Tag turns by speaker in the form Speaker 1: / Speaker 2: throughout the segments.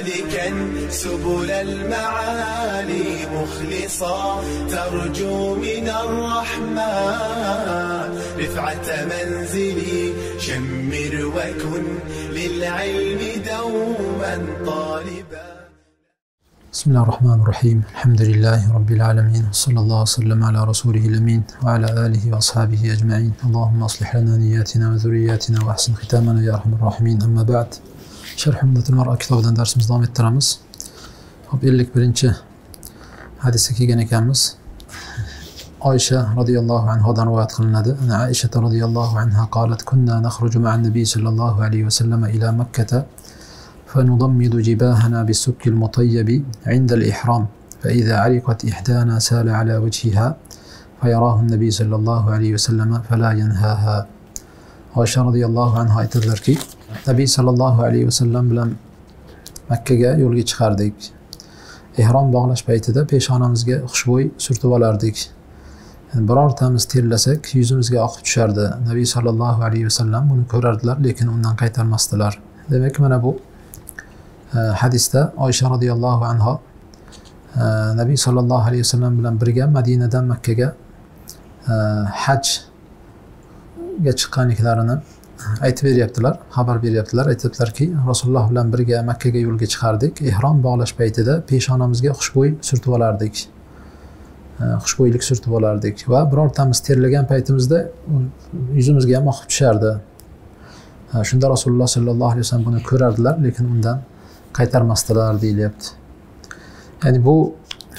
Speaker 1: سالكا سبل المعالي مخلصا ترجو من الرحمن رفعة منزلي شمر وكن للعلم دوما طالبا.
Speaker 2: بسم الله الرحمن الرحيم. الحمد لله رب العالمين، صلى الله وسلم على رسوله الأمين وعلى آله وأصحابه أجمعين. اللهم أصلح لنا نياتنا وذرياتنا وأحسن ختامنا يا أرحم الراحمين. أما بعد. Şerh Umdatul Mar'a kitobidan darsimizni davom ettiramiz. Hop, 51-chi hadisga kelgan ekanmiz. Oysha radhiyallohu anhodan rivoyat qilinadi. Ana Aisha radhiyallohu anha qalat kunna nakhruju ma'an nabiy sallallohu alayhi wa sallam ila Makkah فنضمد جباهنا بالسك المطيب عند الإحرام فإذا علقت إحدانا سال على وجهها فيراه النبي صلى الله عليه وسلم فلا ينهاها. Oysha radhiyallohu anha aytadilarki, Nabiy sallallohu alayhi vasallam bilan Makkaga yo'lga chiqardik. Ihrom bog'lash paytida peshonamizga xushbo'y surtib olardik. Birortamiz terlasak yuzimizga oqib tushardi. Nabiy sallallohu alayhi vasallam buni ko'rardilar, lekin undan qaytarmasdilar. Demak, mana bu hadisda Oysha radhiyallohu anha Nabiy sallallohu alayhi vasallam bilan birga Madinadan Makkaga hajga chiqqanliklarini aytib beryaptilar, xabar beryaptilar. Aytibdilarki, Rasululloh bilan birga Makkaga yo'lga chiqardik. Ihrom bog'lash paytida peshonamizga xushbo'y surtib olardik. Xushbo'ylik surtib olardik va birortamiz terlagan paytimizda yuzimizga ham oqib tushardi. Shunda Rasululloh sallallohu alayhi vasallam buni ko'rardilar, lekin undan qaytarmasdilar deyilyapti. Ya'ni bu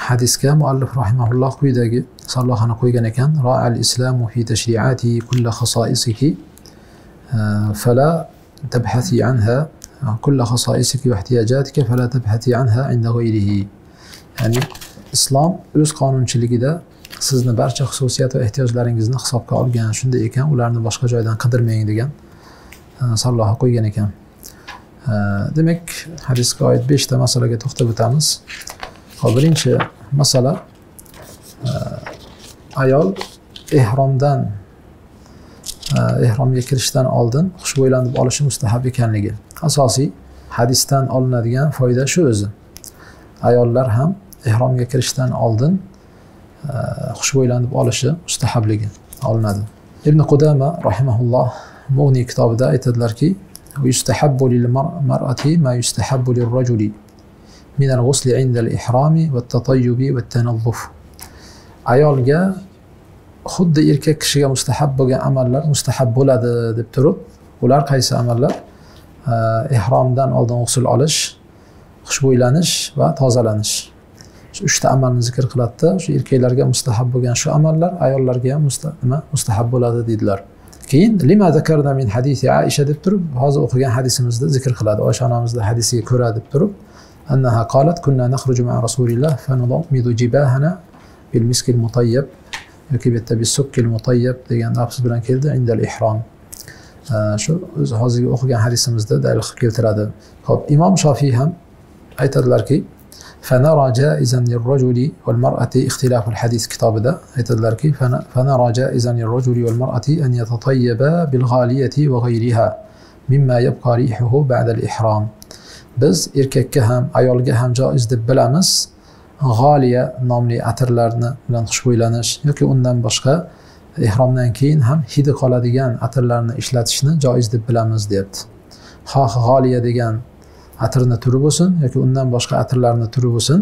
Speaker 2: hadisga muallif rahimahulloh quyidagi sarlavhani qo'ygan ekan: Ra'al islamu fi tashri'atihi kull khasa'isihi fala tabhathi anha kull khasa'isiki wa ihtiyajatika fala tabhathi anha 'inda ghayrihi. Ya'ni islom o'z qonunchiligida sizni barcha xususiyat va ehtiyojlaringizni hisobga olgan. Shunday ekan, ularni boshqa joydan qidirmang degan sarlavha qo'ygan ekan. Demak, hadisga oid 5 ta masalaga to'xtab o'tamiz. Birinchi masala, ayol ihromga kirishdan oldin xushbo'ylanib olishi mustahab ekanligi. Asosiy hadisdan olinadigan foyda shu o'zi. Ayollar ham ihromga kirishdan oldin xushbo'ylanib olishi mustahabligi olinadi. Ibn Qudama rahimahulloh Mughni kitobida aytadilarki, yustahabbu lil mar'ati ma yustahabbu lir rajuli min al-ghusl 'inda al-ihrami wat-tatayyub wat-tanazzuf. Ayolga xuddi erkak kishiga mustahab bo'lgan amallar mustahab bo'ladi deb turib, ular qaysi amallar? Ihromdan oldin g'usl olish, xushbo'ylanish va tozalanish. Shu 3 ta amalni zikr qiladida, shu erkaklarga mustahab bo'lgan shu amallar ayollarga ham mustahab bo'ladi dedilar. Keyin lima zakarna min hadisi Aisha deb turib, hozir o'qigan hadisimizda zikr qiladi. Oysha onamizning hadisiga ko'ra deb turib, annaha qalat kunna nakhruju ma'a rasulillah fa nudammidu jibahana bil miskil mutayyib yoki bitta bis sukkil mutayyib degan lafz bilan keldi indal ihrom. Shu o'zi hozirgi o'qigan hadisimizda dalil qilib keltiradi. Xo'p, Imom Shofiy ham aytadilarki, فنرى جائزا للرجل والمرأة اختلاف الحديث كتابدا aytadilarki فنرى جائزا للرجل والمرأة أن يتطيبا بالغالية وغيرها مما يبقى ريحه بعد الإحرام. Biz erkakka ham ayolga ham joiz deb bilamiz g'oliya nomli atirlarni bilan xushbo'ylanish yoki undan boshqa ihromdan keyin ham hidi qoladigan atirlarni ishlatishni joiz deb bilamiz deyapti. Xoh g'oliya degan atirni turi bo'lsin yoki undan boshqa atirlarni turi bo'lsin,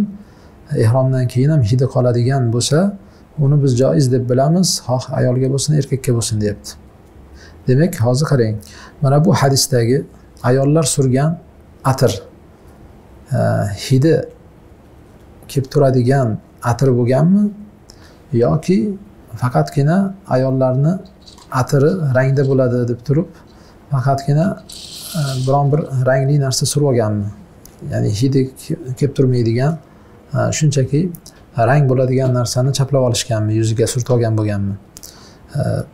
Speaker 2: ihromdan keyin ham hidi qoladigan bo'lsa, uni biz joiz deb bilamiz, xoh ayolga bo'lsin, erkakka bo'lsin deyapti. Demak, hozir qarang. Mana bu hadisdagi ayollar surgan atir hidi kelib turadigan atir bo'lganmi yoki faqatgina ayollarni atiri rangda bo'ladi deb turib, faqatgina biron bir rangli narsa surib olganmi? Ya'ni hidi kelib turmaydigan, shunchaki rang bo'ladigan narsani chaplab olishganmi, yuziga surtib olgan bo'lganmi?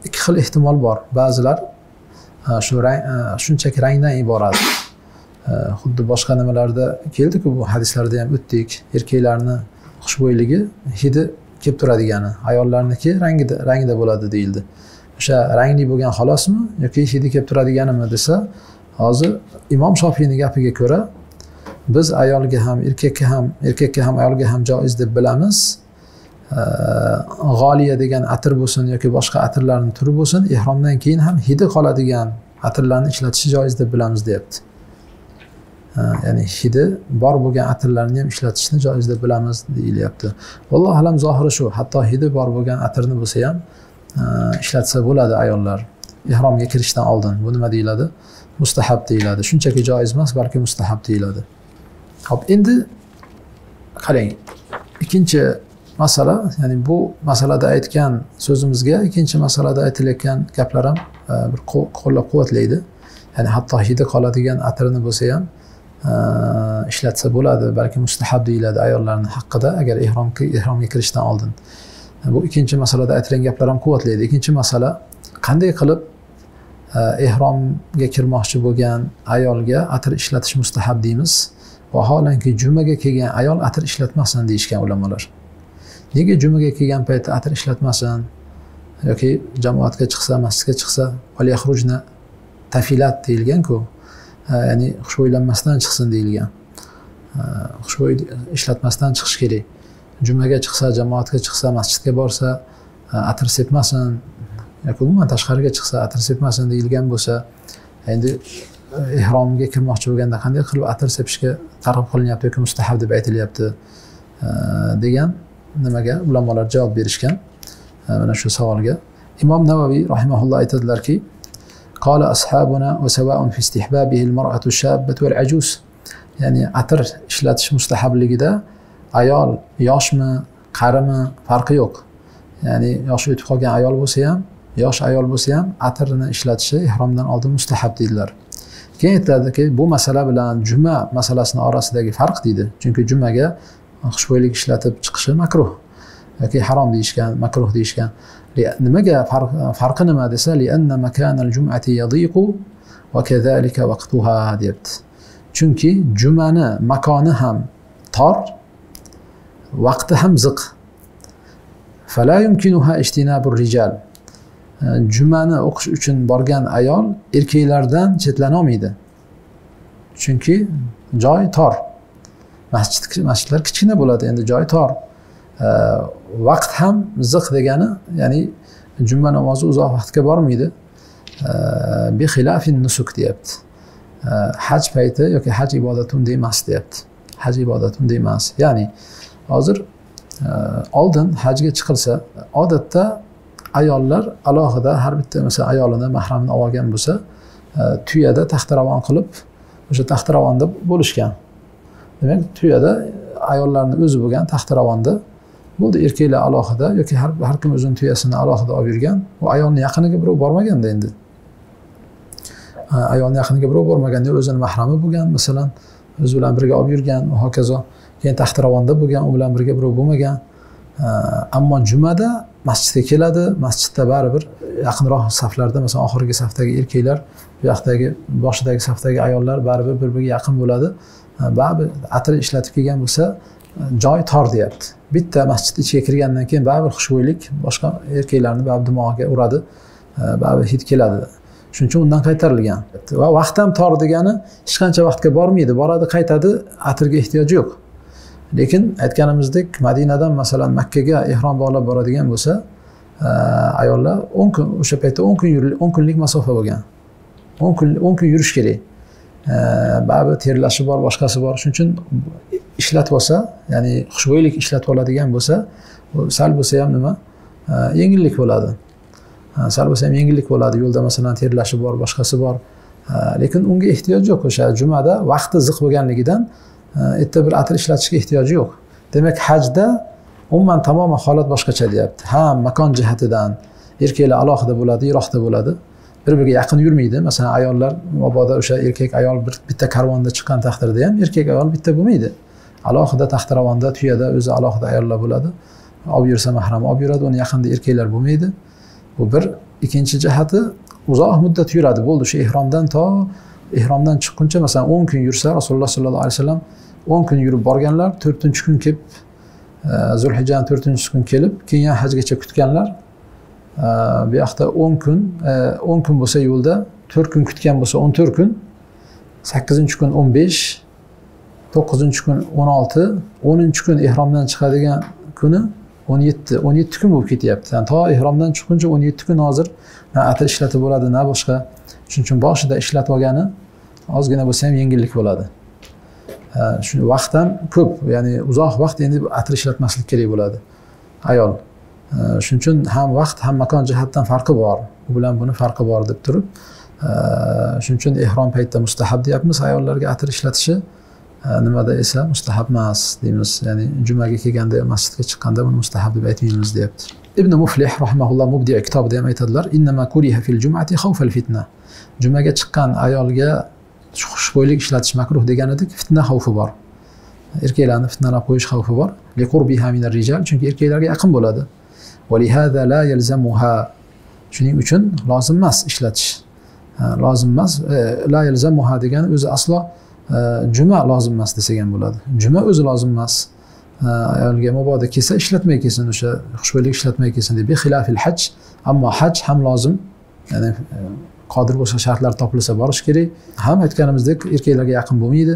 Speaker 2: Ikki xil ehtimol bor. Ba'zilar shu rang shunchaki rangdan iborat. Xuddi boshqa nimalarda keldi-ku, bu hadislarda ham o'tdik. Erkaklarni xushbo'yligi hidi kelib turadigani, ayollarniki rangida bo'ladi deyildi. O'sha rangli bo'lgan xolosmi yoki hidi kelib turadiganimi desa, hozir Imom Shofiyning gapiga ko'ra biz ayolga ham erkakka ham ayolga ham joiz deb bilamiz. G'oliya degan atir bo'lsin yoki boshqa atirlarning turi bo'lsin, ihromdan keyin ham hidi qoladigan atirlarni ishlatishi joiz deb bilamiz deyapti. Ya'ni hidi bor bo'lgan atirlarni ham ishlatishni joiz deb bilamiz deyilyapti. Vallohu alam zohiri shu, hatto hidi bor bo'lgan atirni bo'lsa ham ishlatsa bo'ladi ayollar ihromga kirishdan oldin. Bu nima deyiladi? Mustahab deyiladi. Shunchaki joiz emas, balki mustahab deyiladi. Xo'p, endi qarang. Ikkinchi masala, ya'ni bu masalada aytgan so'zimizga ikkinchi masalada aytilayotgan gaplar ham bir qo'llab-quvvatlaydi. Ya'ni hatto hidi qoladigan atirni bo'lsa ham ishlatsa bo'ladi, balki mustahab deyiladi ayollarning haqqida agar ihromga kirishdan oldin. Bu ikkinchi masalada aytilgan gaplar ham quvvatlaydi. Ikkinchi masala, qanday qilib ihromga kirmoqchi bo'lgan ayolga atir ishlatish mustahab deymiz? Vaholanki jumaga kelgan ayol atir ishlatmasin deyishgan ulamolar. Nega jumaga kelgan paytda atir ishlatmasin? Yoki jamoatga chiqsa, masjidga chiqsa, wal yakhrujna tafilat deyilgan-ku. Ya'ni xushbo'ylanmasdan chiqsin deyilgan. Xushbo'y ishlatmasdan chiqish kerak. Jumaga chiqsa, jamoatga chiqsa, masjidga borsa, atir sepmasin yoki umuman tashqariga chiqsa, atir sepmasin deyilgan bo'lsa, endi ihromga kirmoqchi bo'lganda qanday qilib atir sepishga targ'ib qilinyapti yoki mustahab deb aytilyapti degan nimaga ulamolar javob berishgan. Mana shu savolga Imom Navaviy rahimahulloh aytadilarki, qala ashabuna va sawa'un fi istihbabihi al-mar'atu ash-shabbatu wal-ajuz. Ya'ni atir ishlatish mustahabligida ayol yoshmi, qarimi farqi yo'q. Ya'ni yoshi o'tib qolgan ayol bo'lsa ham, yosh ayol bo'lsa ham atirni ishlatishi ihromdan oldin mustahab deydilar. Keyin aytadiki, bu masala bilan juma masalasini orasidagi farq deydi. Chunki jumaga xushbo'ylik ishlatib chiqishi makruh yoki harom deyishgan, makruh deyishgan. Nimaga farqi nima desa, li'anna makanal jum'ati yadiqu va kazalika vaqtuha deyapti. Chunki jumani makoni ham tor, vaqti ham ziq. Fala yumkinuha ijtinabur rijal. Jumani o'qish uchun borgan ayol erkaklardan chetlana olmaydi. Chunki joy tor. Masjidlar kichkina bo'ladi, endi joy tor. Vaqt ham ziq degani, ya'ni juma namozi uzoq vaqtga bormaydi. Bi xilafin nusuk deyapti. Haj payti yoki haj ibodati unday emas deyapti. Haj ibodati unday emas. Ya'ni hozir oldin hajga chiqilsa, odatda ayollar alohida har bitta masalan ayolini mahramini olgan bo'lsa, tuyada taxtiravon qilib, o'sha taxtiravonda bo'lishgan. Demak, tuyada ayollarning o'zi bo'lgan taxtiravonda bo'ldi, erkaklar alohida yoki har kim o'zining tuyasini alohida olib yurgan. U ayolning yaqiniga birov bormaganda endi. Ayolning yaqiniga birov bormaganda o'zining mahrami bo'lgan, masalan, o'zi bilan birga olib yurgan va hokazo. Keyin taxtiravonda bo'lgan, u bilan birga birov bo'lmagan. Ammo jumada masjidga keladi, masjidda baribir yaqinroq saflarda, masalan, oxirgi safdagi erkaklar, bu yoqdagi boshidagi safdagi ayollar baribir bir-biriga yaqin bo'ladi. Baribir atir ishlatib kelgan bo'lsa, joy tor deyapti. Bitta masjid ichiga kirgandan keyin baribir xushbo'ylik boshqa erkaklarni baribir dimog'iga uradi, baribir hid keladi. Shuning uchun undan qaytarilgan. Va vaqt ham tor degani hech qancha vaqtga bormaydi, boradi, qaytadi, atirga ehtiyoji yo'q. Lekin aytganimizdek, Madinadan masalan Makkaga ihrom bog'lab boradigan bo'lsa, ayollar 10 kun, o'sha paytda 10 kunlik masofa bo'lgan. 10 kun yurish kerak. Baribir terlashi bor, boshqasi bor. Shuning uchun ishlatib olsa, ya'ni xushbo'ylik ishlatib oladigan bo'lsa, sal bo'lsa ham nima? Yengillik bo'ladi. Sal bo'lsa ham yengillik bo'ladi. Yo'lda masalan terlashi bor, boshqasi bor. Lekin unga ehtiyoj yo'q. O'sha jumada vaqti ziq bo'lganligidan erta bir atir ishlatishga ehtiyoji yo'q. Demak, hajda umuman tamoman holat boshqacha deyapti. Ham makon jihatidan erkaklar alohida bo'ladi, yiroqda bo'ladi. Bir-biriga yaqin yurmaydi. Masalan, ayollar mabodo o'sha erkak ayol bitta karvonda chiqqan taqdirda ham erkak ayol bitta bo'lmaydi. Alohida taxtiravonda, tuyada o'zi alohida ayollar bo'ladi. Olib yursa mahram olib yuradi, uni yaqinda erkaklar bo'lmaydi. Bu bir. Ikkinchi jihati, uzoq muddat yuradi. Bo'ldi, o'sha ihromdan chiqquncha masalan 10 kun yursa, Rasululloh sollallohu alayhi vasallam 10 kun yurib borganlar, 4-kun kelib, Zulhijjaning 4-kun kelib, keyin hajgacha kutganlar. Bu yoqda 10 kun bo'lsa yo'lda, 4 kun kutgan bo'lsa 14 kun, 8-kun 15, 9-kun 16, 10-kun ihromdan chiqadigan kuni 17 kun bo'lib ketyapti. Yani to ihromdan chiqquncha 17 kun hozir na atir ishlatib bo'ladi, na boshqa. Shuning uchun boshida ishlatib olgani ozgina bo'lsa ham yengillik bo'ladi. Shu vaqt ham ko'p, ya'ni uzoq vaqt endi atir ishlatmaslik kerak bo'ladi ayol. Shuning uchun ham vaqt ham makon jihatdan farqi bor. Bu bilan buni farqi bor deb turib, shuning uchun ihrom paytida mustahab deyapmiz ayollarga atir ishlatishi, nimada esa mustahab emas deymiz. Ya'ni jumaga kelganda, masjidga chiqqanda buni mustahab deb aytmaymiz deyapti. Ibn Muflih rahimahulloh Mubdi' kitobida ham aytadilar: "Innama kuriha fil jum'ati khawfal fitna." Jumaga chiqqan ayolga xushbo'ylik ishlatish makruh deganidik, fitna xavfi bor. Erkaklarni fitnalab qo'yish xavfi bor. Liqurbiha minar rijal, chunki erkaklarga yaqin bo'ladi. Va lihada la yalzamuha. Shuning uchun lozim emas ishlatish. Lozim emas, la yalzamuha degani o'zi aslo juma lozim emas desak ham bo'ladi. Juma o'zi lozim emas. Ayolga mabodo kelsa ishlatmay kelsin, o'sha xushbo'ylik ishlatmay kelsin deb. Bi xilafil haj, ammo haj ham lozim. Ya'ni qodir bo'lsa shartlar topilsa borish kerak. Ham aytganimizdek erkaklarga yaqin bo'lmaydi.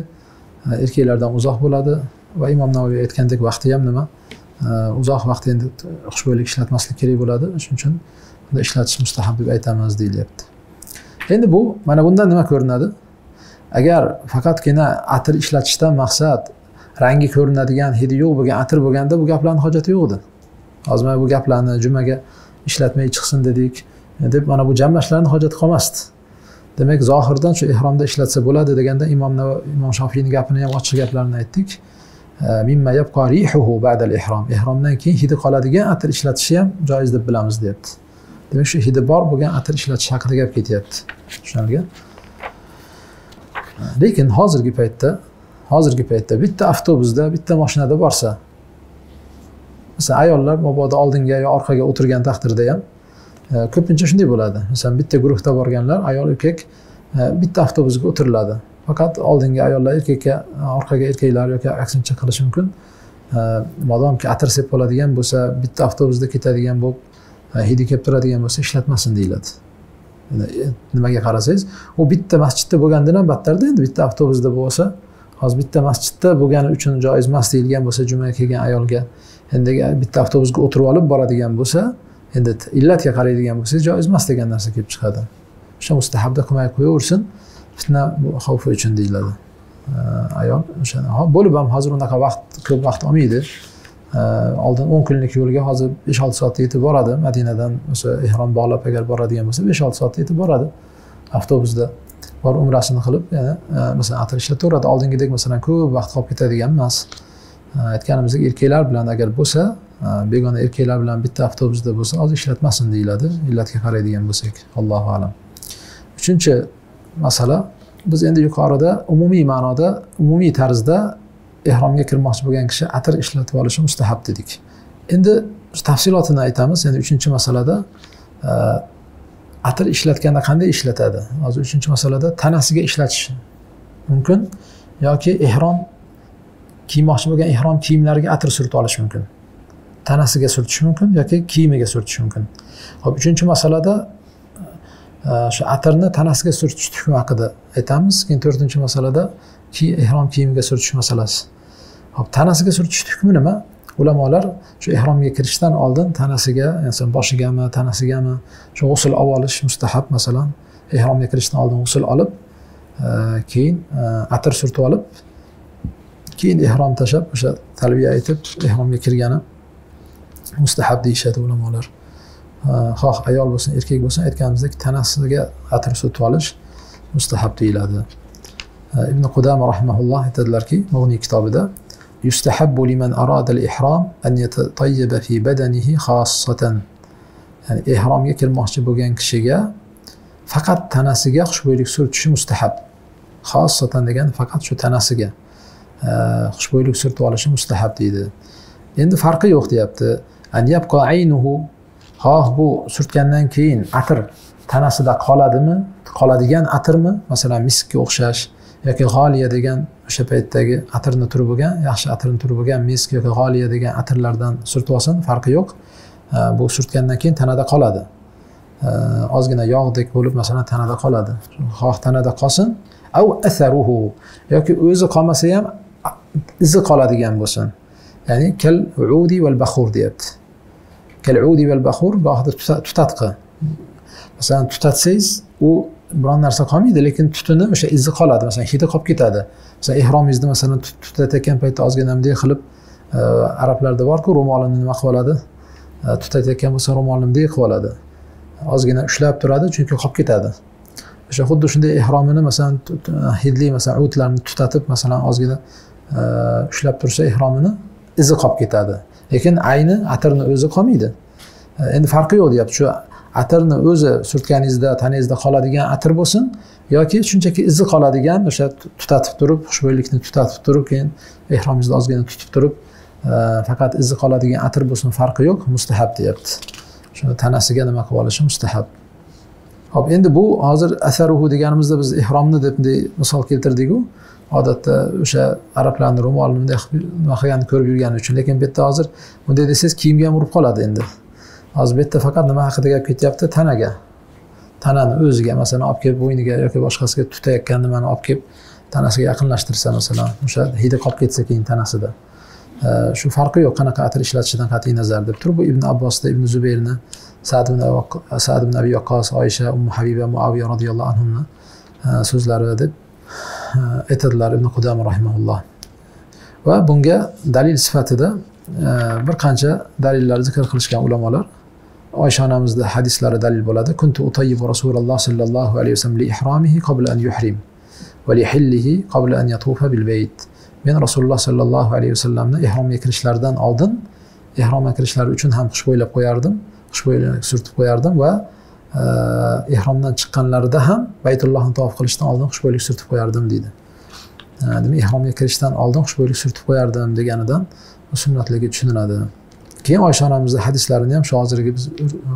Speaker 2: Erkaklardan uzoq bo'ladi va Imom Navoiy aytgandek vaqti ham nima? Uzoq vaqt endi xushbo'ylik ishlatmaslik kerak bo'ladi. Shuning uchun bunda ishlatish mustahab deb aytamiz deyilyapti. Endi bu mana bundan nima ko'rinadi? Agar faqatgina atir ishlatishdan maqsad rangi ko'rinadigan, hidi yo'q bo'lgan atir bo'lganda bu gaplarning hojati yo'q edi. Hozir mana bu gaplarni jumaga ishlatmay chiqsin dedik deb mana bu jamlashlarning hojati qolmasdi. Demak, zohirdan shu ihromda ishlatsa bo'ladi deganda Imom Shofiyning gapini ham ochiq gaplarini aytdik. Mimma yabqa rihuhu ba'da al-ihrom. Ihromdan keyin hidi qoladigan atir ishlatishi ham joiz deb bilamiz, deyapti. Demak, shu hidi bor bo'lgan atir ishlatish haqida gap ketyapti. Tushunarli? Lekin hozirgi paytda bitta avtobusda, bitta mashinada borsa, masalan, ayollar mabodo oldinga yo orqaga o'tirgan taqdirda ham ko'pincha shunday bo'ladi. Masalan, bitta guruhda borganlar, ayol erkak bitta avtobusga o'tiriladi. Faqat oldinga ayollar erkakka, orqaga erkaklar yoki aksincha qilishi mumkin. Modomki atir sep bo'ladigan bo'lsa, bitta avtobusda ketadigan bo'lib, hidi kelib turadigan bo'lsa, ishlatmasin deyiladi. Nimaga qarasangiz, u bitta masjidda bo'lgandan ham battarda, endi bitta avtobusda bo'lsa, hozir bitta masjidda bo'lgani uchun joiz emas deyilgan bo'lsa, jumaga kelgan ayolga endi bitta avtobusga o'tirib olib boradigan bo'lsa, endi illatga qaraydigan bo'lsangiz, joiz emas degan narsa kelib chiqadi. O'sha mustahabda qilmay qo'yaversin, fitna xavfi uchun deyiladi. Ayol o'sha bo'lib ham hozir unaqa ko'p vaqt olmaydi. Oldin 10 kunlik yo'lga hozir 5-6 soatda yetib boradi. Madinadan o'sha ihrom bog'lab agar boradigan bo'lsa, 5-6 soatda yetib boradi. Avtobusda bor umrasini qilib, yana masalan atir ishlataveradi. Oldingidek masalan ko'p vaqt qolib ketadigan emas. Aytganimizdek, erkaklar bilan agar bo'lsa, begona erkaklar bilan bitta avtobusda bo'lsa, hozir ishlatmasin deyiladi, illatga qaraydigan bo'lsak. Allohu a'lam. Uchinchi masala, biz endi yuqorida umumiy ma'noda, umumiy tarzda ihromga kirmoqchi bo'lgan kishi atir ishlatib olishi mustahab dedik. Endi tafsilotini aytamiz. Endi uchinchi masalada atir ishlatganda qanday ishlatadi? Hozir uchinchi masalada tanasiga ishlatish mumkin yoki ihrom kiymoqchi bo'lgan ihrom kiyimlariga atir surtib olish mumkin. Tanasiga surtish mumkin yoki kiyimiga surtish mumkin. Xo'p, uchinchi masalada shu atirni tanasiga surtish hukmi haqida aytamiz. Keyin to'rtinchi masalada ihrom kiyimiga surtish masalasi. Xo'p, tanasiga surtish hukmi nima? Ulamolar shu ihromga kirishdan oldin tanasiga, ya'ni boshigami, tanasigami shu g'usl olish mustahab. Masalan, ihromga kirishdan oldin g'usl olib, keyin atir surtib olib, keyin ihrom tashab, o'sha talbiya aytib ihromga kirgani mustahab deyishadi ulamolar. Xoh ayol bo'lsin, erkak bo'lsin, aytganimizdek tanasiga atir surtib olish mustahab deyiladi. Ibn Qudama rahimahulloh aytadilarki, Mughni kitobida yustahabbu liman arada al-ihram an yatatayyiba fi badanihi khassatan. Ya'ni ihromga kirmoqchi bo'lgan kishiga faqat tanasiga xushbo'ylik surtishi mustahab. Khassatan degani faqat shu tanasiga xushbo'ylik surtib olishi mustahab deydi. Endi farqi yo'q deyapti. An yabqa aynuhu, xoh bu surtgandan keyin atir tanasida qoladimi? Qoladigan atirmi? Masalan, miskga o'xshash yoki g'oliya degan o'sha paytdagi atirni turi bo'lgan, yaxshi atirni turi bo'lgan misk yoki g'oliya degan atirlardan surtib olsin, farqi yo'q. Bu surtgandan keyin tanada qoladi. Ozgina yog'dek bo'lib masalan tanada qoladi. Xoh tanada qolsin, av atharuhu yoki o'zi qolmasa ham izi qoladigan bo'lsin. Ya'ni kal udi val bahur deyapti. Kal udi val bahur bu haqda tutatqi. Masalan, tutatsangiz u biron narsa qolmaydi, lekin tutuni o'sha izi qoladi. Masalan, hidi qolib ketadi. Masalan, ehromingizni masalan tutatayotgan paytda ozgina bunday qilib arablarda bor-ku, ro'molini nima qilib oladi? Tutatayotgan bo'lsa ro'molni bunday qilib oladi. Ozgina ushlab turadi, chunki qolib ketadi. O'sha xuddi shunday ehromini masalan hidli masalan o'tlarni tutatib masalan ozgina ushlab tursa ehromini izi qolib ketadi. Lekin ayni atirni o'zi qolmaydi. Endi farqi yo'q deyapti. Shu atirni o'zi surtganingizda, tanangizda qoladigan atir bo'lsin yoki shunchaki izi qoladigan o'sha tutatib turib, xushbo'ylikni tutatib turib, keyin ehromingizni ozgina tutib turib, faqat izi qoladigan atir bo'lsin, farqi yo'q, mustahab deyapti. Shuni tanasiga nima qilib olishi mustahab. Hop, endi bu hozir asaruhu deganimizda biz ehromni deb bunday misol keltirdik-ku. Odatda o'sha arablarning ro'molini bunday nima qilganini ko'rib yurgani uchun, lekin bu yerda hozir bunday desangiz kiyimga ham urib qoladi endi. Hozir bu yerda faqat nima haqida gap ketyapti? Tanaga. Tanani o'ziga masalan olib kelib bo'yniga yoki boshqasiga tutayotgan nimani olib kelib tanasiga yaqinlashtirsa masalan, o'sha hidi qolib ketsa keyin tanasida. Shu farqi yo'q qanaqa atir ishlatishidan qat'iy nazar deb turib, bu Ibn Abbosda, Ibn Zubayrni, Sa'd ibn Abi Waqqas, Oysha, Ummu Habiba, Muaviya radhiyallohu anhumni so'zlari deb aytadilar Ibn Qudama rahimahulloh. Va bunga dalil sifatida bir qancha dalillar zikr qilishgan ulamolar. Oysha onamizda hadislari dalil bo'ladi. Kuntu utayyibu Rasululloh sallallohu alayhi vasallam li ihromihi qabla an yuhrim va li hillihi qabla an yatufa bil bayt. Men Rasululloh sallallohu alayhi vasallamni ihromga kirishlaridan oldin ihromga kirishlari uchun ham xushbo'ylab qo'yardim, xushbo'ylik surtib qo'yardim va ihromdan chiqqanlarida ham Baytullohni tavof qilishdan oldin xushbo'ylik surtib qo'yardim deydi. Demak, ihromga kirishdan oldin xushbo'ylik surtib qo'yardim deganidan sunnatligi tushuniladi. Keyin Oysha onamizning hadislarini ham shu hozirgi biz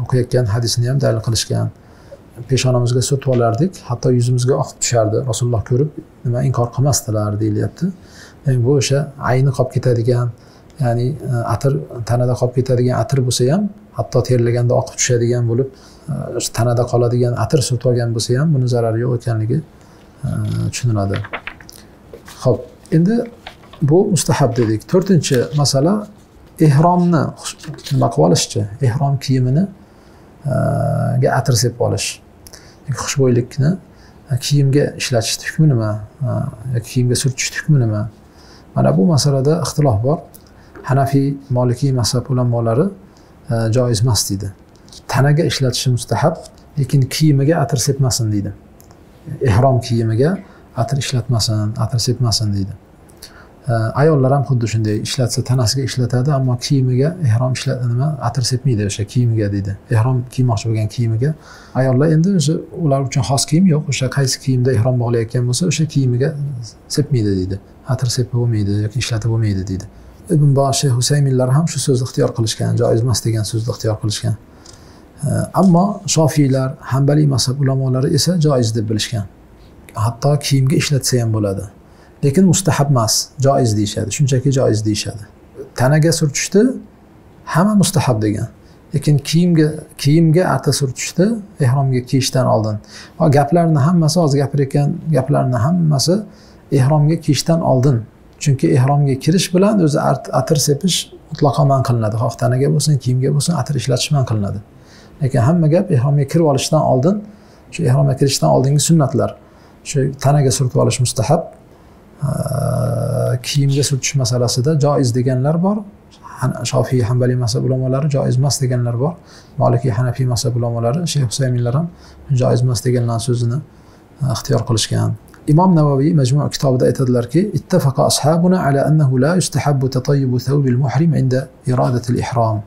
Speaker 2: o'qiyotgan hadisni ham dalil qilishgan. Peshonamizga surtib olardik, hatto yuzimizga oqib tushardi. Rasululloh ko'rib nima inkor qilmasdilar deyilyapti. Yani bu o'sha ayni qolib ketadigan, ya'ni atir tanada qolib ketadigan atir bo'lsa ham, hatto terlaganda oqib tushadigan bo'lib, tanada qoladigan atir surtib olgan bo'lsa ham buni zarari yo'q ekanligi tushuniladi. Xo'p, endi bu mustahab dedik. 4-chi masala ehromni nima qilib olishchi? Ehrom kiyimini ga atir sepib olish. Xushbo'ylikni kiyimga ishlatish hukmi nima? Yoki kiyimga surtish hukmi nima? Mana bu masalada ixtilof bor. Hanafiy, Molikiy mazhab ulamolari joiz emas deydi. Tanaga ishlatishi mustahab, lekin kiyimiga atir sepmasin deydi. Ehrom kiyimiga atir ishlatmasin, atir sepmasin deydi. Ayollar ham xuddi shunday, ishlatsa tanasiga ishlatadi, ammo kiyimiga ehrom nima atir sepmaydi, o'sha kiyimiga deydi. Ehrom kiymoqchi bo'lgan kiyimiga. Ayollar endi o'sha ular uchun xos kiyim yo'q, o'sha qaysi kiyimda ehrom bog'layotgan bo'lsa, o'sha kiyimiga sepmaydi deydi. Atir sepib bo'lmaydi yoki ishlatib bo'lmaydi deydi. Ibn Boz, Shayx Husayminlar ham shu so'zni ixtiyor qilishgan, joiz emas degan so'zni ixtiyor qilishgan. Ammo Shofiylar, Hanbaliy mazhab ulamolari esa joiz deb bilishgan. Hatto kiyimga ishlatsa ham bo'ladi. Lekin mustahab emas, joiz deyishadi. Shunchaki joiz deyishadi. Tanaga surtishdi hamma mustahab degan. Lekin kiyimga atir surtishdi ehromga kiyishdan oldin. Va gaplarning hammasi, hozir gapirayotgan gaplarning hammasi ehromga kiyishdan oldin. Chunki ehromga kirish bilan o'zi atir sepish mutlaqo man qilinadi. Xoh tanaga bo'lsin, kiyimga bo'lsin, atir ishlatish man qilinadi. Lekin hamma gap ehromga kirib olishdan oldin, shu ehromga kirishdan oldingi sunnatlar. Shu tanaga surtib olish mustahab. Kiyimga surtish masalasida joiz deganlar bor. Shofiy, Hanbaliy mazhab ulamolari joiz emas deganlar bor. Molikiy, Hanafiy mazhab ulamolari, Shayx Husayminlar ham joiz emas deganlar so'zini ixtiyor qilishgan. Imom Navoiy Majmu' kitobida aytadilarki, ittafaqa ashabuna ala annahu la yustahabbu tatayyubu thawbil muhrim inda iradati al-ihram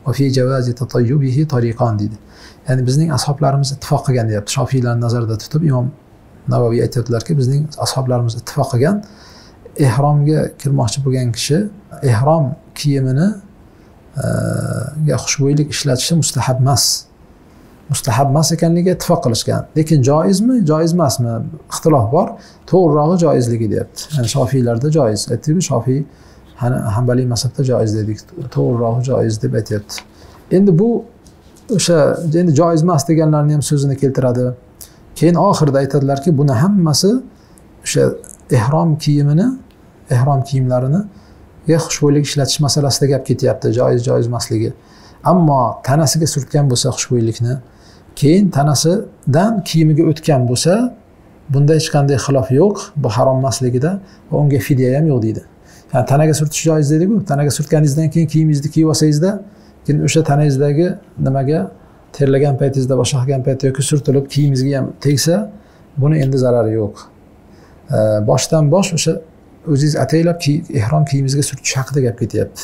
Speaker 2: va fi jawazi tatayyubihi tariqan dedi. Ya'ni bizning ashoblarimiz ittifoq qilgan deyapti. Shofiylarni nazarda tutib Imom Navoiy aytadilarki, bizning ashoblarimiz ittifoq qilgan, ehromga kirmoqchi bo'lgan kishi ehrom kiyimini ga xushbo'ylik ishlatishi mustahab emas. Mustahab emas ekanligiga ittifoq qilishgan. Lekin joizmi, joiz emasmi? Ixtilof bor. To'g'rirog'i joizligi deyapti. Ya'ni Shofiylarda joiz. Aytdik-ku, Shofiy, Hanbaliy mazhabda joiz dedik. To'g'rirog'i joiz deb aytayapti. Endi bu o'sha endi joiz emas deganlarning ham so'zini keltiradi. Keyin oxirida aytadilarki, buni hammasi o'sha ehrom kiyimini ihrom kiyimlarini xushbo'ylik ishlatish masalasida gap ketyapti, joiz emasligi. Ammo tanasiga surtgan bo'lsa xushbo'ylikni, keyin tanasidan kiyimiga o'tgan bo'lsa, bunda hech qanday xilof yo'q, bu harom emasligida va unga fidya ham yo'q deydi. Yani tanaga surtish joiz dedik-ku, tanaga surtganingizdan keyin kiyimingizni kiyib olsangizda, keyin o'sha tanangizdagi nimaga terlagan paytingizda, boshqa qilgan paytda yoki surtilib kiyimingizga ham tegsa, buni endi zarari yo'q. Boshdan bosh o'sha o'zingiz ataylab ihrom kiyimingizga surtish haqida gap ketyapti.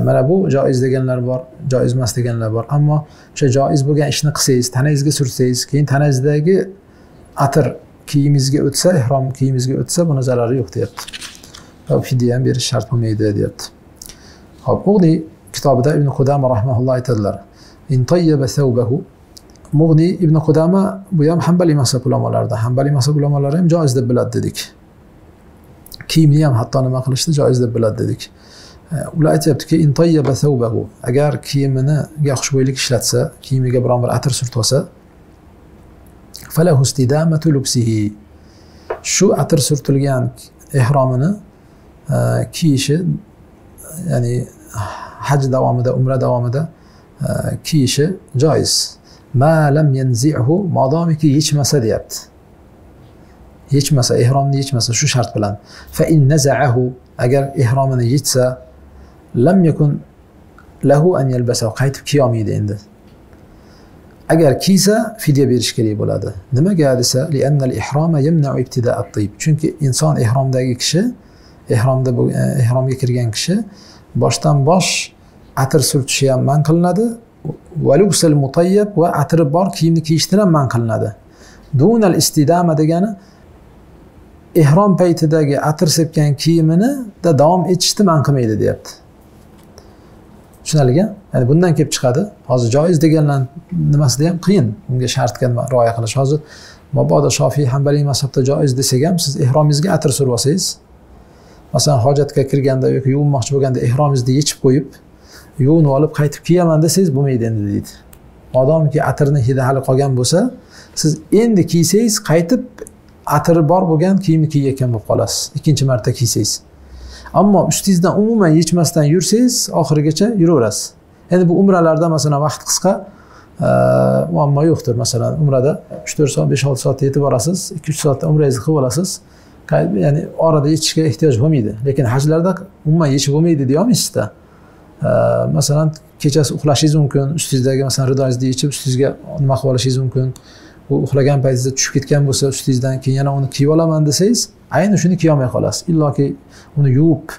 Speaker 2: Mana bu joiz deganlar bor, joiz emas deganlar bor. Ammo o'sha joiz bo'lgan ishni qilsangiz, tanangizga surtsangiz, keyin tanangizdagi atir kiyimingizga o'tsa, ihrom kiyimingizga o'tsa, buni zarari yo'q deyapti. Va fidya ham berish shart bo'lmaydi deyapti. Xo'p, Mughni kitobida Ibn Qudama rahimahulloh aytadilar. In tayyaba thawbahu. Mughni Ibn Qudama bu ham Hanbali mazhab ulamolarida. Hanbali mazhab ulamolari ham joiz deb biladi dedik. Kiyimni ham hatto nima qilishni joiz deb biladi dedik. Ular aytayaptiki, in tayyaba thawbahu. Agar kiyiminiga xushbo'ylik ishlatsa, kiyimiga biron bir atir surtib olsa, falahu istidamatu lubsihi. Shu atir surtilgan ihromini kiyishi, ya'ni haj davomida, umra davomida kiyishi joiz. Ma lam yanzi'hu, modomiki yechmasa deyapti. Yechmasa, ihromni yechmasa shu shart bilan. Fa in naza'ahu, agar ihromini yechsa, lam yakun lahu an yalbasahu, qaytib kiyolmaydi endi. Agar kiysa fidya berish kerak bo'ladi. Nimaga desa, li anna al-ihroma yamna'u ibtida'a at-tayyib. Chunki inson ihromdagi kishi, ihromga kirgan kishi boshdan bosh atir surtishi ham man qilinadi. Va lubsul mutayyib, va atiri bor kiyimni kiyishdan ham man qilinadi. Dunal istidama degani ihrom paytidagi atir sepgan kiyimini da davom etishni man qilmaydi deyapti. Tushunarli? Ya'ni bundan kelib chiqadi. Hozir joiz deganlar nimasida ham qiyin unga shartga rioya qilish. Hozir mabodo Shofiy Hanbali mazhabda joiz desak ham, siz ihromingizga atir surib olsangiz, masalan hojatga kirganda yoki yuvinmoqchi bo'lganda ihromingizni yechib qo'yib, yuvinib olib qaytib kiyaman desangiz bo'lmaydi endi deydi. Modomiki atirning hidi hali qolgan bo'lsa, siz endi kiysangiz qaytib atiri bor bo'lgan kiyimni kiyayotgan bo'lib qolasiz. Ikkinchi marta kiysangiz. Ammo ustingizdan umuman yechmasdan yursangiz, oxirigacha yuraverasiz. Endi bu umralarda masalan vaqt qisqa, muammo yo'qdir. Masalan, umrada 3-4 soat, 5-6 soatda yetib borasiz, 2-3 soatda umrangizni qilib olasiz. Ya'ni orada yechishga ehtiyoj bo'lmaydi. Lekin hajlarda umuman yechib bo'lmaydi deya olmaysizda. Masalan, kechasi uxlashingiz mumkin, ustingizdagi masalan ridoingizni yechib ustingizga nima qilib olishingiz mumkin. U uxlagan paytingizda tushib ketgan bo'lsa, ustingizdan keyin yana uni kiyib olaman desangiz, ayni shuni kiy olmay qolasiz. Illoki uni yuvib,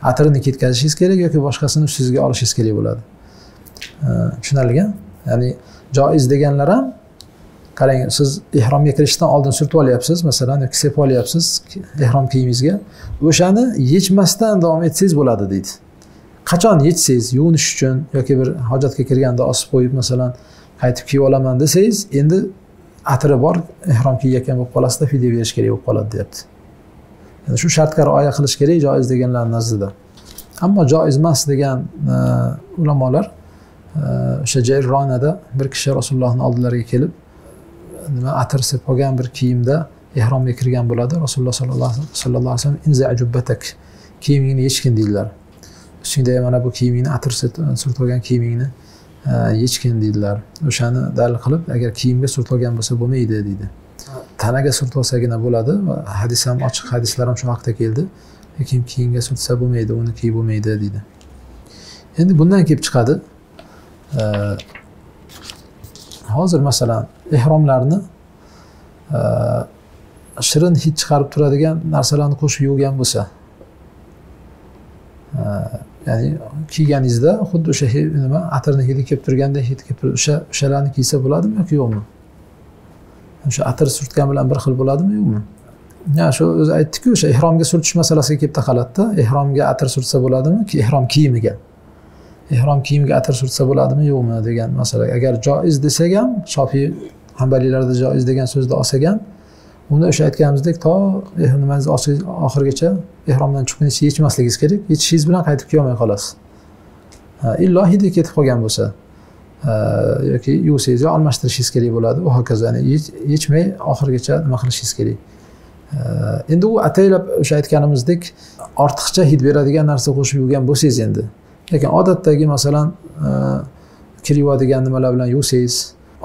Speaker 2: atirini ketkazishingiz kerak yoki boshqasini ustingizga olishingiz kerak bo'ladi. Tushunarli? Ya'ni joiz deganlar ham, qarang, siz ihromga kirishdan oldin surtib olyapsiz, masalan, yoki sepib olyapsiz ihrom kiyimingizga. O'shani yechmasdan davom etsangiz bo'ladi deydi. Qachon yechsangiz, yuvinish uchun yoki bir hojatga kirganda osib qo'yib, masalan, qaytib kiyib olaman desangiz, endi atiri bor ihrom kiyayotgan bo'lib qolasizda, fidya berish kerak bo'lib qoladi, deyapti. Yani shu shartga rioya qilish kerak joiz deganlar nazdida. Ammo joiz emas degan ulamolar o'sha Jayronada bir kishi Rasulullohning oldilariga kelib, nima atir sepib olgan bir kiyimda ihromga kirgan bo'ladi. Rasululloh sallallohu alayhi vasallam inza jubbatak, kiyimingni yechgin deydilar. Ustingda mana bu kiyimingni atir surtib olgan kiyimingni yechgin deydilar. O'shani dalil qilib, agar kiyimga surtib olgan bo'lsa bo'lmaydi deydi. Tanaga surtib olsagina bo'ladi. Hadis ham ochiq, hadislar ham shu haqda keldi. Lekin kiyimga surtsa bo'lmaydi, uni kiyib bo'lmaydi deydi. Endi bundan kelib chiqadi. Hozir masalan ihromlarni shirin hid chiqarib turadigan narsalarni qo'shib yuvgan bo'lsa, ya'ni kiyganingizda xuddi o'sha nima atirning hidi kelib turganda hid kelib turadi, o'shalarni kiysa bo'ladimi yoki yo'qmi? O'sha atir surtgan bilan bir xil bo'ladimi yo'qmi? Ya shu o'zi aytdik-ku, o'sha ihromga surtish masalasiga kelib taqaladida, ihromga atir surtsa bo'ladimi ki ihrom kiyimiga? Ihrom kiyimiga atir surtsa bo'ladimi yo'qmi degan masala. Agar joiz desak ham, Shofiy Hanbaliylarda joiz degan so'zni olsak ham, uni o'sha aytganimizdek to nimangizni oxirigacha ihromdan chiqquncha yechmasligingiz kerak. Yechishingiz bilan qaytib kiyolmay qolasiz. Illo hidi ketib qolgan bo'lsa yoki yuvsangiz yo almashtirishingiz kerak bo'ladi. U hokazo, ya'ni yechmay oxirigacha nima qilishingiz kerak. Endi u ataylab o'sha aytganimizdek ortiqcha hid beradigan narsa qo'shib yurgan bo'lsangiz endi. Lekin odatdagi masalan kir yuvadigan nimalar bilan yuvsangiz,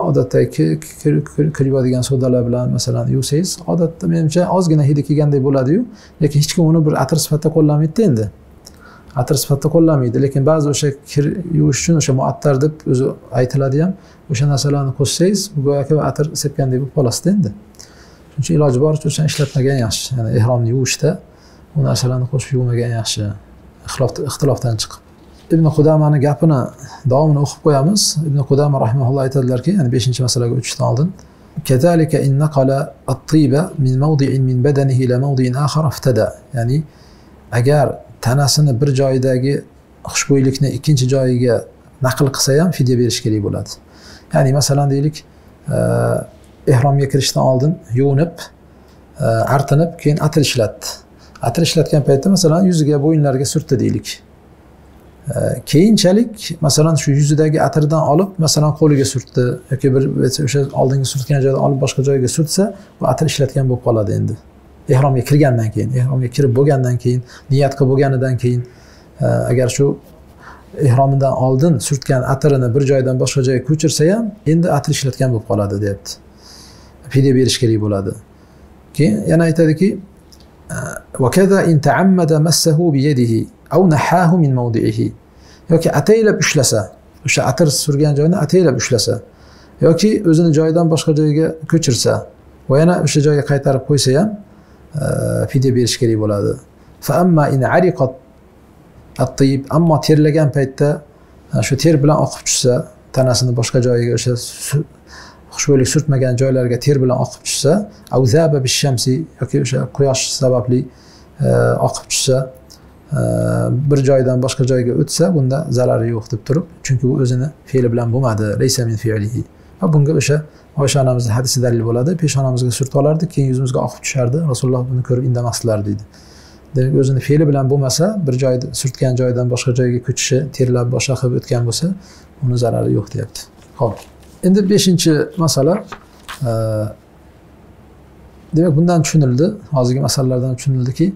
Speaker 2: odatdagi kir yuvadigan sodalar bilan masalan yuvsangiz, odatda menimcha ozgina hidi kelgandek bo'ladi-yu, lekin hech kim uni bir atir sifatida qo'llamaydi endi. Atir sifatida qo'llamaydi, lekin ba'zi o'sha kir yuvish uchun o'sha muattar deb o'zi aytiladi ham, o'sha narsalarni qo'shsangiz, go'yoki atir sepgandek bo'lib qolasiz endi. Shuning uchun iloji boricha o'shani ishlatmagan yaxshi. Ya'ni ihromni yuvishda bu narsalarni qo'shib yuvmagan yaxshi. Ixtilofdan chiqib. Ibn Qudamani gapini davomini o'qib qo'yamiz. Ibn Qudama rahimahulloh aytadilarki, ya'ni 5-masalaga o'tishdan oldin, "Kazalika in naqala at-tiba min mawdi'in min badanihi ila mawdi'in akhar iftada." Ya'ni agar tanasini bir joyidagi xushbo'ylikni ikkinchi joyiga naql qilsa ham fidya berish kerak bo'ladi. Ya'ni masalan deylik, ihromga kirishdan oldin yuvinib, artinib, keyin atir ishlatdi. Atir ishlatgan paytda masalan yuziga, bo'yinlariga surtdi deylik. Keyinchalik masalan shu yuzidagi atirdan olib masalan qo'liga surtdi yoki bir o'sha oldingi surtgan joydan olib boshqa joyga surtsa, bu atir ishlatgan bo'lib qoladi endi. Ihromga kirgandan keyin, ihromga kirib bo'lgandan keyin, niyat qilib bo'lganidan keyin agar shu ihromidan oldin surtgan atirini bir joydan boshqa joyga ko'chirsa ham endi atir ishlatgan bo'lib qoladi, deyapti. Fidya berish kerak bo'ladi. Keyin yana aytadiki, "Va kaza in ta'ammada massahu bi yadihi aw nahahu min mawdi'ihi." Yoki ataylab ushlasa, o'sha atir surgan joyni ataylab ushlasa yoki o'zini joyidan boshqa joyga ko'chirsa va yana o'sha joyga qaytarib qo'ysa ham fidya berish kerak bo'ladi. Fa amma in ariqat at-tib, ammo terlagan paytda shu ter bilan oqib tushsa, tanasini boshqa joyiga o'sha xushbo'ylik surtmagan joylarga ter bilan oqib tushsa, aw zaba bish-shamsi yoki o'sha quyosh sababli oqib tushsa, bir joydan boshqa joyga o'tsa, bunda zarari yo'q deb turib, chunki u o'zini fe'li bilan bo'lmadi, laysa min fi'lihi. Va bunga o'sha Oysha onamizning hadisi dalil bo'ladi. Peshonamizga surtib olardik, keyin yuzimizga oqib tushardi. Rasululloh buni ko'rib indamasdilar deydi. Demak, o'zini fe'li bilan bo'lmasa, bir joyda surtgan joydan boshqa joyga ko'chishi, terlab boshqa qilib o'tgan bo'lsa, uni zarari yo'q deyapti. Xo'p. Endi 5-masala, demak bundan tushunildi, hozirgi masalalardan tushunildiki,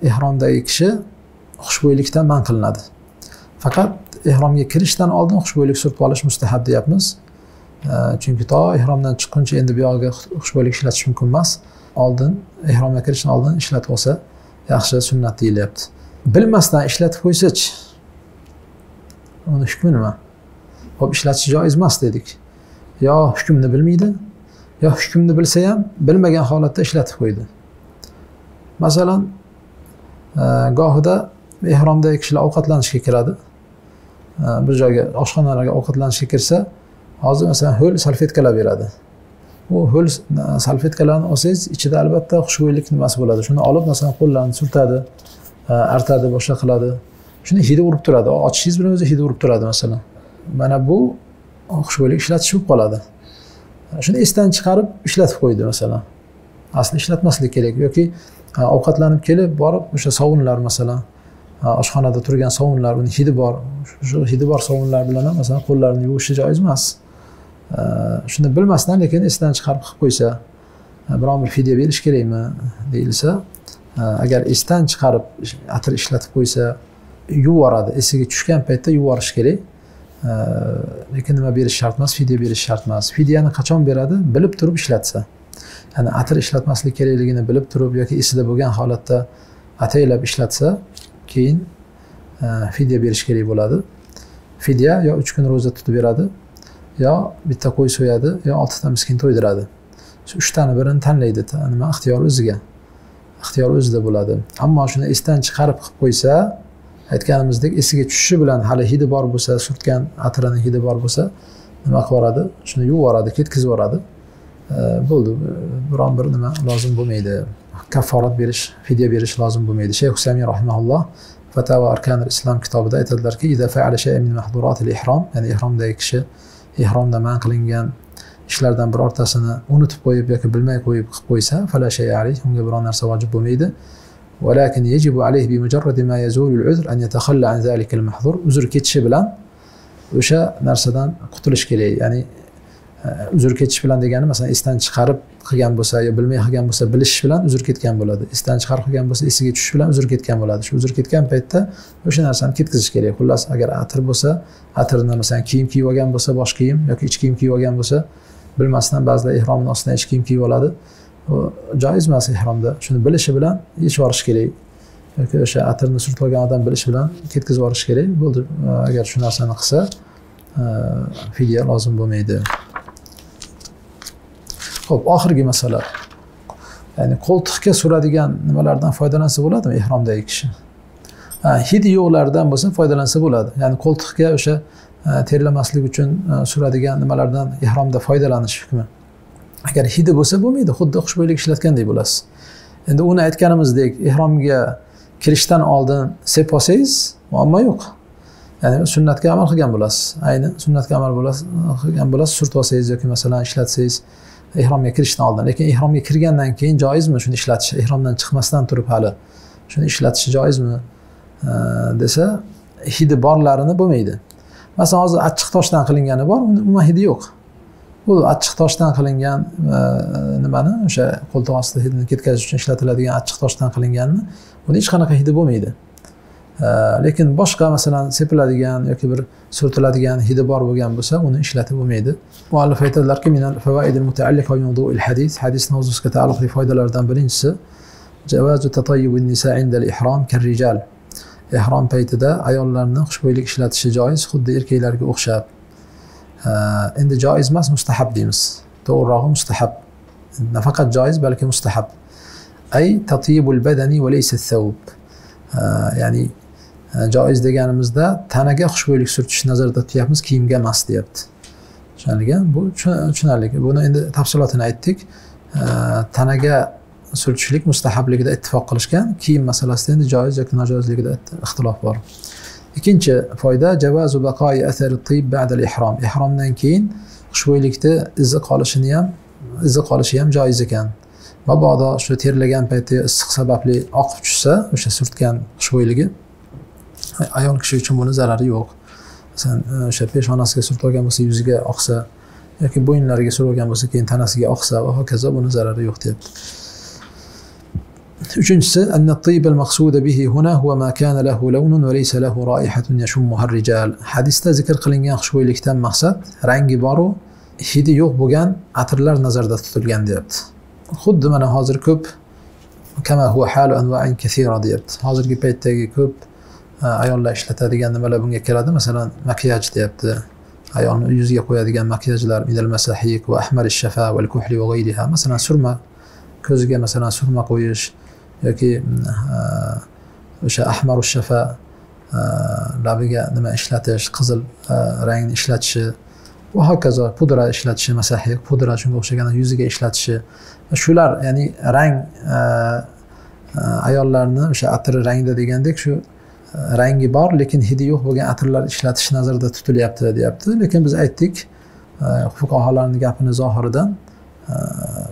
Speaker 2: ihromdagi kishi xushbo'ylikdan man qilinadi. Faqat ihromga kirishdan oldin xushbo'ylik surtib olish mustahab deyapmiz. Chunki to ihromdan chiqquncha endi bu yoqqa xushbo'ylik ishlatish mumkin emas. Oldin ihromga kirishdan oldin ishlatib olsa yaxshi, sunnat deyilyapti. Bilmasdan ishlatib qo'ysa-chi, uni hukmi nima? Hop, ishlatish joiz emas dedik. Yo hukmni bilmaydi, yo hukmni bilsa ham bilmagan holatda ishlatib qo'ydi. Masalan, gohida ihromdagi kishilar ovqatlanishga kiradi. Bir joyga, oshxonalarga ovqatlanishga kirsa, hozir masalan ho'l salfetkalar beradi. Bu ho'l salfetkalarni olsangiz, ichida albatta xushbo'ylik nimasi bo'ladi. Shuni olib masalan qo'llarni surtadi, artadi, boshqa qiladi. Shuni hidi urib turadi. Ochishingiz bilan o'zi hidi urib turadi masalan. Mana bu xushbo'ylik ishlatish bo'lib qoladi. Shuni esdan chiqarib ishlatib qo'ydi masalan. Asli ishlatmaslik kerak yoki ovqatlanib kelib borib o'sha sovunlar masalan, oshxonada turgan sovunlar, uni hidi bor. Shu hidi bor sovunlar bilan ham masalan qo'llarni yuvish joiz emas. Shuni bilmasdan lekin esdan chiqarib qilib qo'ysa, biron bir fidya berish kerakmi deyilsa, agar esdan chiqarib atir ishlatib qo'ysa, yuvoradi. Esiga tushgan paytda yuvorish kerak. Lekin nima berish shart emas, fidya berish shart emas. Fidyani qachon beradi? Bilib turib ishlatsa. Ya'ni atir ishlatmaslik kerakligini bilib turib yoki esida bo'lgan holatda ataylab ishlatsa, keyin fidya berish kerak bo'ladi. Fidya yo 3 kun ro'za tutib beradi, yo bitta qo'y so'yadi, yo 6 ta miskin to'ydiradi. Shu 3 tani birini tanlaydi. Nima ixtiyor o'ziga. Ixtiyor o'zida bo'ladi. Ammo shuni esdan chiqarib qilib qo'ysa, aytganimizdek esiga tushishi bilan hali hidi bor bo'lsa, surtgan atirini hidi bor bo'lsa, nima qilib yoradi? Shuni yuvib yoradi, ketkizib yoradi. Bo'ldi. Biron bir nima lozim bo'lmaydi. Kafforat berish, fidya berish lozim bo'lmaydi. Shayx Husayn rahimahulloh Fatawa Arkanul Islom kitobida aytadilarki, "Idza fa'ala shay'an min mahduratil ihrom", ya'ni ihromdagi kishi ihromda man qilingan ishlardan birortasini unutib qo'yib yoki bilmay qo'yib qilib qo'ysa, fala shay'a alayhi, unga biron narsa vojib bo'lmaydi. Walakin yajibu alayhi bi mujarrad ma yazulu al-uzr an yatakhalla an zalika al-mahdhur. Uzr ketishi bilan o'sha narsadan qutulish kerak. Ya'ni uzr ketish bilan degani masalan esdan chiqarib qilgan bo'lsa yo bilmay qilgan bo'lsa bilish bilan uzr ketgan bo'ladi. Esdan chiqarib qilgan bo'lsa esiga tushish bilan uzr ketgan bo'ladi. Shu uzr ketgan paytda o'sha narsani ketkazish kerak. Xullas agar atir bo'lsa, atirni masalan kiyim kiyib olgan bo'lsa, bosh kiyim yoki ich kiyim kiyib olgan bo'lsa, bilmasdan ba'zilar ihromning ostidan ich kiyim kiyib oladi. U joiz emas ihromda. Shuni bilishi bilan yechib yuborish kerak. Yoki o'sha atirni surtib olgan odam bilish bilan ketkazib yuborish kerak. Bo'ldi. Agar shu narsani qilsa, fidya lozim bo'lmaydi. Xo'p, oxirgi masala. Ya'ni qo'ltiqga suradigan nimalardan foydalansa bo'ladimi ihromdagi kishi? Hidi yo'qlardan bo'lsa foydalansa bo'ladi. Ya'ni qo'ltiqga o'sha terlamaslik uchun suradigan nimalardan ihromda foydalanish hukmi. Agar hidi bo'lsa bo'lmaydi, xuddi xushbo'ylik ishlatgandek bo'lasiz. Endi uni aytganimizdek, ihromga kirishdan oldin sepib olsangiz, muammo yo'q. Ya'ni sunnatga amal qilgan bo'lasiz. Ayni sunnatga amal qilgan bo'lasiz, surtib olsangiz yoki masalan ishlatsangiz ihromga kirishdan oldin. Lekin ihromga kirgandan keyin joizmi shuni ishlatish? Ihromdan chiqmasdan turib hali shuni ishlatish joizmi desa, hidi borlarini bo'lmaydi. Masalan, hozir achchiq toshdan qilingani bor, umuman hidi yo'q. Bu achchiq toshdan qilingan nimani, o'sha qo'ltiq ostida hidini ketkazish uchun ishlatiladigan achchiq toshdan qilinganni, buni hech qanaqa hidi bo'lmaydi. Lekin boshqa masalan sepiladigan yoki bir surtiladigan hidi bor bo'lgan bo'lsa, uni ishlatib bo'lmaydi. Muallif aytadilarki, minal fawaidil mutaalliqa bi mawdu'il hadis, hadis mavzusiga taalluqli foydalardan birinchisi javazu tatayyubun nisa indal ihrom karrijal. Ihrom paytida ayollarning xushbo'ylik ishlatishi joiz, xuddi erkaklarga o'xshab. Endi joiz emas, mustahab deymiz. To'g'rirog'i mustahab. Nafaqat joiz, balki mustahab. Ay tatyibul badani va laysa ath-thawb. Ya'ni joiz deganimizda tanaga xushbo'ylik surtish nazarda tutyapmiz, kiyimga emas deyapti. Tushunilgan? Bu tushunarli. Buni endi tafsilotini aytdik. Tanaga surtishlik mustahabligida ittifoq qilishgan, kiyim masalasida endi joiz yoki nojoizligida ixtilof bor. Ikkinchi foyda javazu baqoyi athar at-tib ba'da al-ihrom. Ihromdan keyin xushbo'ylikda izi qolishi ham joiz ekan. Mabodo shu terlagan paytda issiq sababli oqib tushsa, o'sha surtgan xushbo'yligi ayol kishi uchun buni zarari yo'q. Masalan, o'sha peshonasiga surtib olgan bo'lsa, yuziga oqsa yoki bo'yinlariga surib olgan bo'lsa, keyin tanasiga oqsa va hokazo, buni zarari yo'q deyapti. Uchinchisi, anna at-tib al-maqsud bihi huna huwa ma kana lahu lawnun wa laysa lahu ra'ihatun yashummuha ar-rijal. Hadisda zikr qilingan xushbo'ylikdan maqsad rangi bor u hidi yo'q bo'lgan atirlar nazarda tutilgan deyapti. Xuddi mana hozir ko'p kama huwa halu anwa'in kathira deyapti. Hozirgi paytdagi ko'p ayollar ishlatadigan nimalar bunga keladi. Masalan, makiyaj deyapti. Ayolning yuziga qo'yadigan makiyajlar minal masahik va ahmarish shafa va al-kuhli va g'ayriha. Masalan, surma, ko'ziga masalan surma qo'yish yoki o'sha ahmarush shafa, labiga nima ishlatish, qizil rangni ishlatishi va hokazo, pudra ishlatishi, masahik, pudra shunga o'xshagan yuziga ishlatishi. Shular, ya'ni rang ayollarni o'sha atiri rangda degandek shu rangi bor, lekin hidi yo'q bo'lgan atirlar ishlatish nazarda tutilyapti deyapti. Lekin biz aytdik, fuqaholarning gapini zohiridan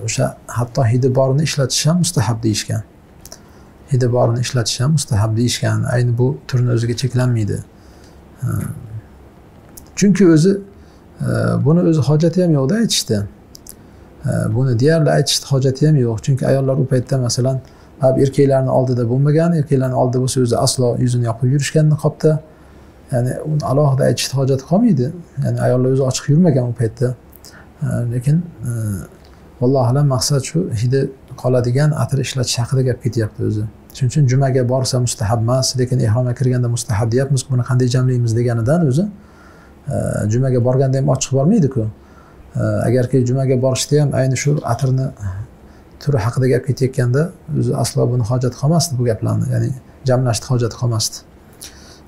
Speaker 2: o'sha hatto hidi borini ishlatish ham mustahab deyishgan. Hidi borini ishlatish ham mustahab deyishgan. Ayni bu turni o'ziga cheklanmaydi. Chunki o'zi buni o'zi hojati ham yo'qda aytishdi. Buni deyarli aytishni hojati ham yo'q. Chunki ayollar u paytda masalan erkaklarning oldida bo'lmagan, erkaklarning oldida bo'lsa o'zi aslo yuzini yopib yurishgan niqobda. Ya'ni uni alohida aytishni hojati qolmaydi. Ya'ni ayollar o'zi ochiq yurmagan u paytda. Lekin vallohu alam maqsad shu hidi qoladigan atir ishlatish haqida gap ketyapti o'zi. Shuning uchun jumaga borsa mustahab emas, lekin ihromga kirganda mustahab deyapmiz. Buni qanday jamlaymiz deganidan o'zi jumaga borganda ham ochiq bormaydi-ku. Agarki jumaga borishda ham ayni shu atirni turi haqida gap ketayotganda o'zi aslo buni hojati qolmasdi bu gaplarni, ya'ni jamlashni hojati qolmasdi.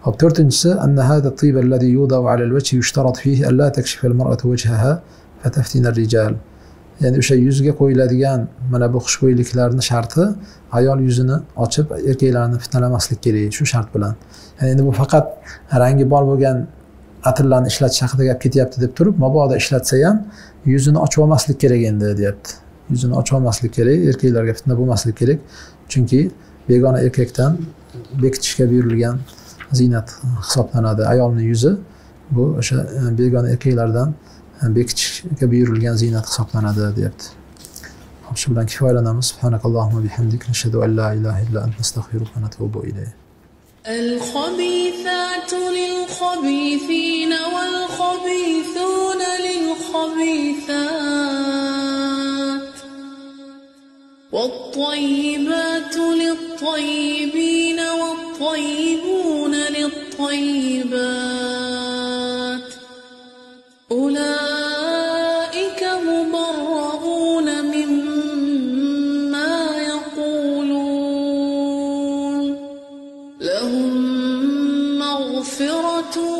Speaker 2: Hop, to'rtinchisi, anna hada at-tib alladhi yudau 'ala al-wajhi yushtarat fihi an la takshifa al-mar'atu wajhaha fataftina ar-rijal. Ya'ni o'sha yuzga qo'yiladigan mana bu xushbo'yliklarning sharti ayol yuzini ochib erkaklarni fitnalamaslik kerak, shu shart bilan. Ya'ni endi bu faqat rangi bor bo'lgan atirlarni ishlatish haqida gap ketyapti deb turib, mabodo ishlatsa ham yuzini ochib olmaslik kerak endi deyapti. Yuzini ochib olmaslik kerak, erkaklarga fitna bo'lmaslik kerak. Chunki begona erkakdan bekitishga buyurilgan ziynat hisoblanadi. Ayolning yuzi bu o'sha begona erkaklardan bekitishga buyurilgan ziynat hisoblanadi deyapti. Shu bilan kifoyalanamiz. Subhanakallohumma bihamdik nashhadu an la ilaha illa anta nastag'firuka va natubu ilayk.
Speaker 3: الخبيثات للخبيثين والخبيثون للخبيثات والطيبات للطيبين والطيبون للطيبات أولئك مبرؤون مما يقولون لهم مغفرة